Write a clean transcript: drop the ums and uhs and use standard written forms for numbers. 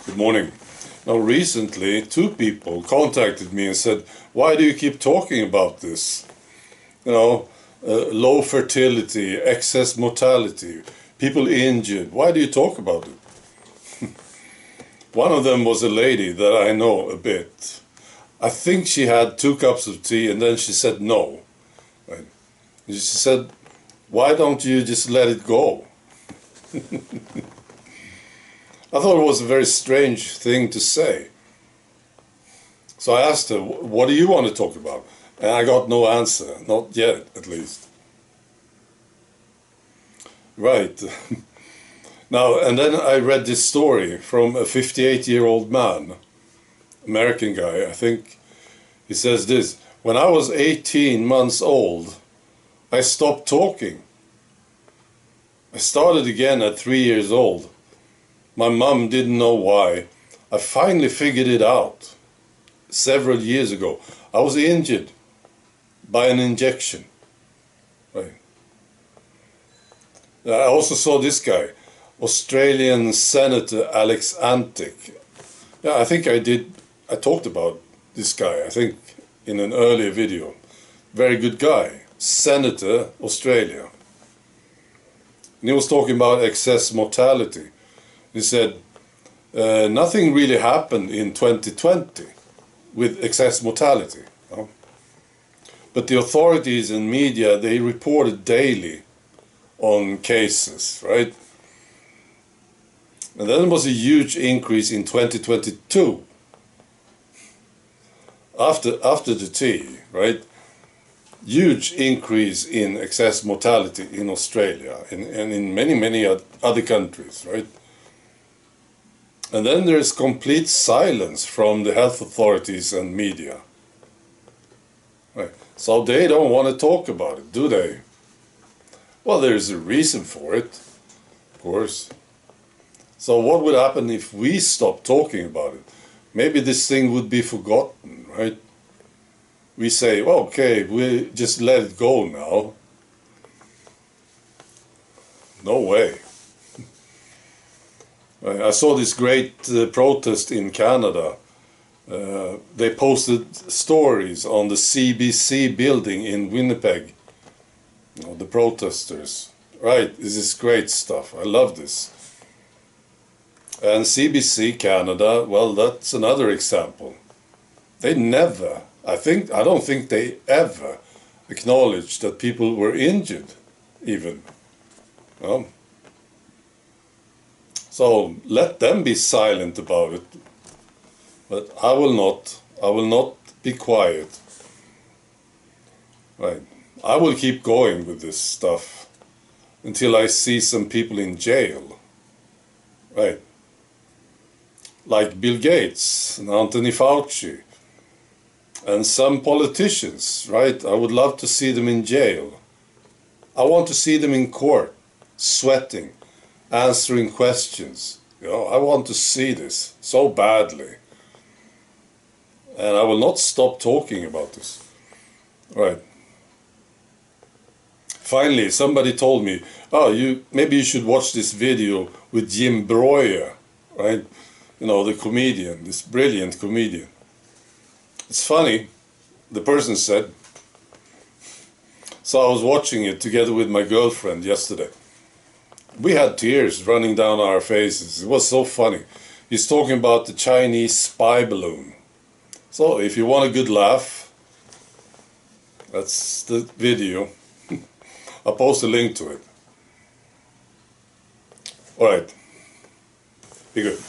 Good morning. Now recently, two people contacted me and said, why do you keep talking about this? You know, low fertility, excess mortality, people injured. Why do you talk about it? One of them was a lady that I know a bit. I think she had 2 cups of tea and then she said no. Right? She said, why don't you just let it go? I thought it was a very strange thing to say. So I asked her, what do you want to talk about? And I got no answer, not yet at least. Right. Now, and then I read this story from a 58-year-old man, American guy, I think. He says this: when I was 18 months old, I stopped talking. I started again at 3 years old. My mom didn't know why. I finally figured it out several years ago. I was injured by an injection. Right. I also saw this guy, Australian Senator Antic. Yeah, I think I talked about this guy, I think, in an earlier video. Very good guy, Senator, Australia. And he was talking about excess mortality. He said, nothing really happened in 2020 with excess mortality. You know? But the authorities and media, they reported daily on cases, right? And then there was a huge increase in 2022. After the tea, right? Huge increase in excess mortality in Australia and in many other countries, right? And then there's complete silence from the health authorities and media. Right. So they don't want to talk about it, do they? Well, there's a reason for it, of course. So what would happen if we stopped talking about it? Maybe this thing would be forgotten, right? We say, well, okay, we just let it go now. No way. I saw this great protest in Canada. They posted stories on the CBC building in Winnipeg. You know, the protesters. Right, this is great stuff. I love this. And CBC Canada, well, that's another example. They never, I don't think they ever acknowledged that people were injured, even. Well, so let them be silent about it. But I will not be quiet. Right. I will keep going with this stuff until I see some people in jail. Right. Like Bill Gates and Anthony Fauci and some politicians, right? I would love to see them in jail. I want to see them in court, sweating, answering questions. You know, I want to see this so badly. And I will not stop talking about this. Right. Finally, somebody told me, oh, maybe you should watch this video with Jim Breuer, right? You know, the comedian, this brilliant comedian. It's funny, the person said. So I was watching it together with my girlfriend yesterday. We had tears running down our faces. It was so funny. He's talking about the Chinese spy balloon. So if you want a good laugh, that's the video. I'll post a link to it. Alright. Be good.